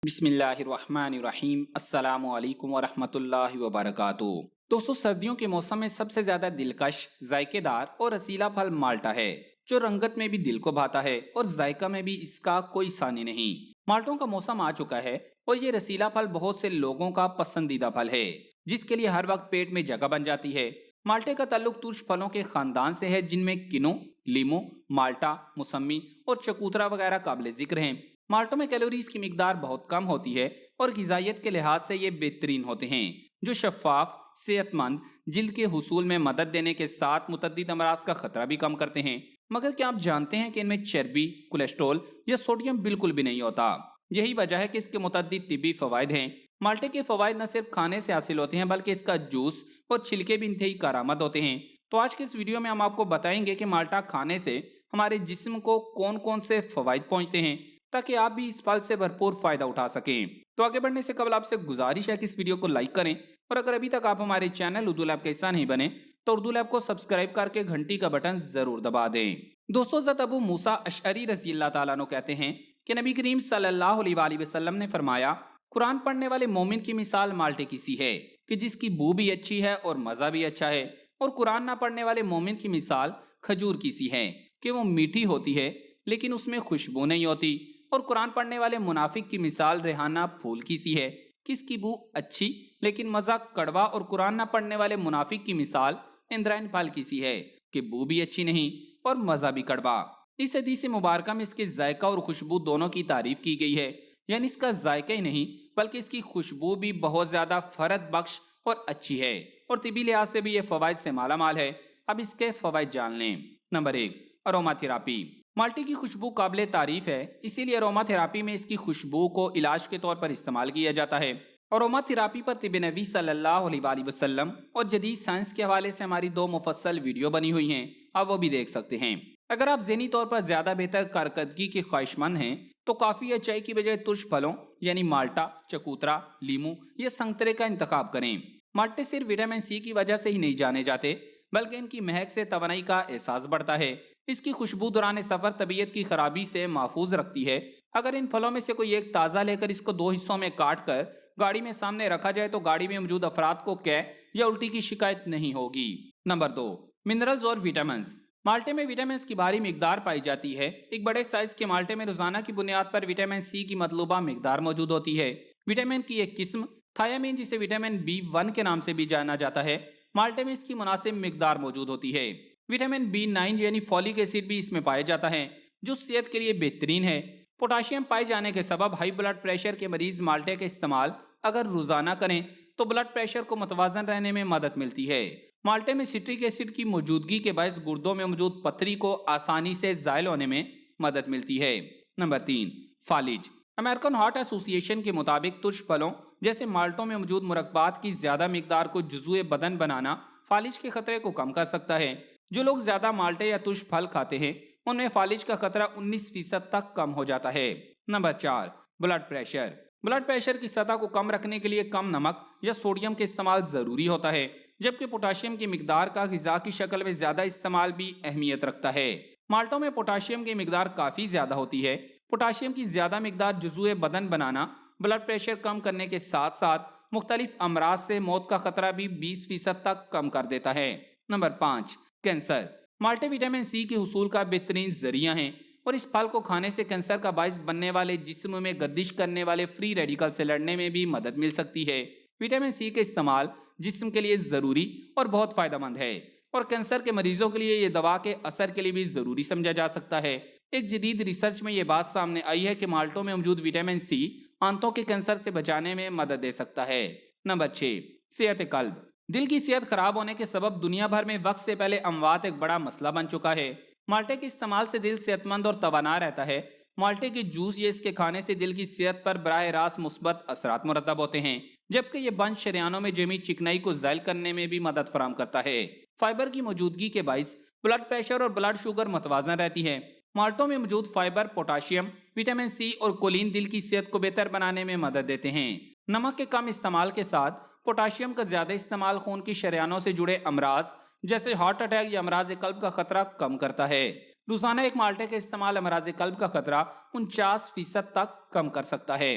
بسم اللہ الرحمن الرحیم السلام علیکم ورحمۃ اللہ وبرکاتہ۔ دوستو، سردیوں کے موسم میں سب سے زیادہ دلکش، ذائقے دار اور رسیلا پھل مالٹا ہے، جو رنگت میں بھی دل کو بھاتا ہے اور ذائقہ میں بھی اس کا کوئی ثانی نہیں۔ مالٹوں کا موسم آ چکا ہے اور یہ رسیلا پھل بہت سے لوگوں کا پسندیدہ پھل ہے، جس کے لیے ہر وقت پیٹ میں جگہ بن جاتی ہے۔ مالٹے کا تعلق ترش پھلوں کے خاندان سے ہے، جن میں کنو، لیمو، مالٹا، موسمی اور چکوترا وغیرہ قابل ذکر ہیں۔ مالٹوں میں کیلوریز کی مقدار بہت کم ہوتی ہے اور غذائیت کے لحاظ سے یہ بہترین ہوتے ہیں، جو شفاف، صحت مند جلد کے حصول میں مدد دینے کے ساتھ متعدد امراض کا خطرہ بھی کم کرتے ہیں۔ مگر کیا آپ جانتے ہیں کہ ان میں چربی، کولیسٹرول یا سوڈیم بالکل بھی نہیں ہوتا؟ یہی وجہ ہے کہ اس کے متعدد طبی فوائد ہیں۔ مالٹے کے فوائد نہ صرف کھانے سے حاصل ہوتے ہیں، بلکہ اس کا جوس اور چھلکے بھی انتہائی کارآمد ہوتے ہیں۔ تو آج کے اس ویڈیو میں ہم آپ کو بتائیں گے کہ مالٹا کھانے سے ہمارے جسم کو کون کون سے فوائد پہنچتے ہیں، تاکہ آپ بھی اس پھل سے بھرپور فائدہ اٹھا سکیں۔ تو آگے بڑھنے سے قبل آپ سے گزارش ہے کہ اس ویڈیو کو لائک کریں، اور اگر ابھی تک آپ ہمارے چینل اردو لیب کا حصہ نہیں بنے تو اردو لیب کو سبسکرائب کر کے گھنٹی کا بٹن ضرور دبا دیں۔ دوستو، حضرت ابو موسیٰ اشعری رضی اللہ تعالیٰ عنہ کہتے ہیں کہ نبی کریم صلی اللہ علیہ وآلہ وسلم نے فرمایا، قرآن پڑھنے والے مومن کی مثال مالٹے کی سی ہے کہ جس کی بو بھی اچھی ہے اور مزہ بھی اچھا ہے، اور قرآن نہ پڑھنے والے مومن کی مثال کھجور کی سی ہے کہ وہ میٹھی ہوتی ہے لیکن اس میں خوشبو نہیں ہوتی، اور قرآن پڑھنے والے منافق کی مثال ریحانہ پھول کی سی ہے کہ اس کی بو اچھی لیکن مزہ کڑوا، اور قرآن نہ پڑھنے والے منافق کی مثال اندرائن پھل کی سی ہے کہ بو بھی اچھی نہیں اور مزہ بھی کڑوا۔ اس حدیث مبارکہ میں اس کے ذائقہ اور خوشبو دونوں کی تعریف کی گئی ہے، یعنی اس کا ذائقہ ہی نہیں بلکہ اس کی خوشبو بھی بہت زیادہ فرد بخش اور اچھی ہے، اور طبی لحاظ سے بھی یہ فوائد سے مالا مال ہے۔ اب اس کے فوائد جان لیں۔ Number 1، aroma therapy. مالٹے کی خوشبو قابل تعریف ہے، اسی لیے اروما تھراپی میں اس کی خوشبو کو علاج کے طور پر استعمال کیا جاتا ہے۔ اروما تھراپی پر طب نبی صلی اللہ علیہ وآلہ وسلم اور جدید سائنس کے حوالے سے ہماری 2 مفصل ویڈیو بنی ہوئی ہیں، آپ وہ بھی دیکھ سکتے ہیں۔ اگر آپ ذہنی طور پر زیادہ بہتر کارکردگی کے خواہش مند ہیں تو کافی اچائی کی بجائے ترش پھلوں یعنی مالٹا، چکوترا، لیمو یا سنترے کا انتخاب کریں۔ مالٹے صرف وٹامن سی کی وجہ سے ہی نہیں جانے جاتے، بلکہ ان کی مہک سے توانائی کا احساس بڑھتا ہے۔ اس کی خوشبو دوران سفر طبیعت کی خرابی سے محفوظ رکھتی ہے۔ اگر ان پھلوں میں سے کوئی ایک تازہ لے کر اس کو 2 حصوں میں کاٹ کر گاڑی میں سامنے رکھا جائے تو گاڑی میں موجود افراد کو قے یا الٹی کی شکایت نہیں ہوگی۔ نمبر 2، منرلز اور وٹامنز۔ مالٹے میں وٹامنز کی بھاری مقدار پائی جاتی ہے۔ ایک بڑے سائز کے مالٹے میں روزانہ کی بنیاد پر وٹامن سی کی مطلوبہ مقدار موجود ہوتی ہے۔ وٹامن کی ایک قسم تھیامین، جسے وٹامن B1 کے نام سے بھی جانا جاتا ہے، مالٹے میں اس کی مناسب مقدار موجود ہوتی ہے۔ وٹامن B9 یعنی فولک ایسڈ بھی اس میں پایا جاتا ہے، جو صحت کے لیے بہترین ہے۔ پوٹاشیم پائے جانے کے سبب ہائی بلڈ پریشر کے مریض مالٹے کا استعمال اگر روزانہ کریں تو بلڈ پریشر کو متوازن رہنے میں مدد ملتی ہے۔ مالٹے میں سٹرک ایسڈ کی موجودگی کے باعث گردوں میں موجود پتھری کو آسانی سے زائل ہونے میں مدد ملتی ہے۔ نمبر 3، فالج۔ امریکن ہارٹ ایسوسی ایشن کے مطابق ترش پھلوں جیسے مالٹوں میں موجود مرکبات کی زیادہ مقدار کو جزوء بدن بنانا فالج کے خطرے کو کم کر سکتا ہے۔ جو لوگ زیادہ مالٹے یا ترش پھل کھاتے ہیں ان میں فالج کا خطرہ 19% تک کم ہو جاتا ہے۔ Number 4، blood pressure. Blood pressure کی سطح کو کم رکھنے کے لیے کم نمک یا سوڈیم کے استعمال ضروری ہوتا ہے، جبکہ پوٹاشیم کی مقدار کا غذا کی شکل میں زیادہ استعمال بھی اہمیت رکھتا ہے۔ مالٹوں میں پوٹاشیم کی مقدار کافی زیادہ ہوتی ہے۔ پوٹاشیم کی زیادہ مقدار جزوء بدن بنانا، بلڈ پریشر کم کرنے کے ساتھ ساتھ مختلف امراض سے موت کا خطرہ بھی 20% تک کم کر دیتا ہے۔ Number 5، cancer. مالٹے وٹامن سی کے حصول کا بہترین ذریعہ ہیں، اور اس پھل کو کھانے سے کینسر کا باعث بننے والے جسم میں گردش کرنے والے فری ریڈیکل سے لڑنے میں بھی مدد مل سکتی ہے۔ وٹامن سی کا استعمال جسم کے لیے ضروری اور بہت فائدہ مند ہے، اور کینسر کے مریضوں کے لیے یہ دوا کے اثر کے لیے بھی ضروری سمجھا جا سکتا ہے۔ ایک جدید ریسرچ میں یہ بات سامنے آئی ہے کہ مالٹوں میں موجود وٹامن سی آنتوں کے کینسر سے بچانے میں مدد دے سکتا ہے۔ نمبر 6، صحت قلب۔ دل کی صحت خراب ہونے کے سبب دنیا بھر میں وقت سے پہلے اموات ایک بڑا مسئلہ بن چکا ہے۔ مالٹے کے استعمال سے دل صحت مند اور توانا رہتا ہے۔ مالٹے کے جوس یا اس کے کھانے سے دل کی صحت پر براہ راست مثبت اثرات مرتب ہوتے ہیں، جبکہ یہ بند شریانوں میں جمی چکنائی کو زائل کرنے میں بھی مدد فراہم کرتا ہے۔ فائبر کی موجودگی کے باعث بلڈ پریشر اور بلڈ شوگر متوازن رہتی ہے۔ مالٹوں میں موجود فائبر، پوٹاشیم، وٹامن سی اور کولین دل کی صحت کو بہتر بنانے میں مدد دیتے ہیں۔ نمک کے کم استعمال کے ساتھ پوٹاشیم کا زیادہ استعمال خون کی شریانوں سے جڑے امراض جیسے ہارٹ اٹیک یا امراض قلب کا خطرہ کم کرتا ہے۔ روزانہ ایک مالٹے کا استعمال امراض قلب کا خطرہ 49% تک کم کر سکتا ہے۔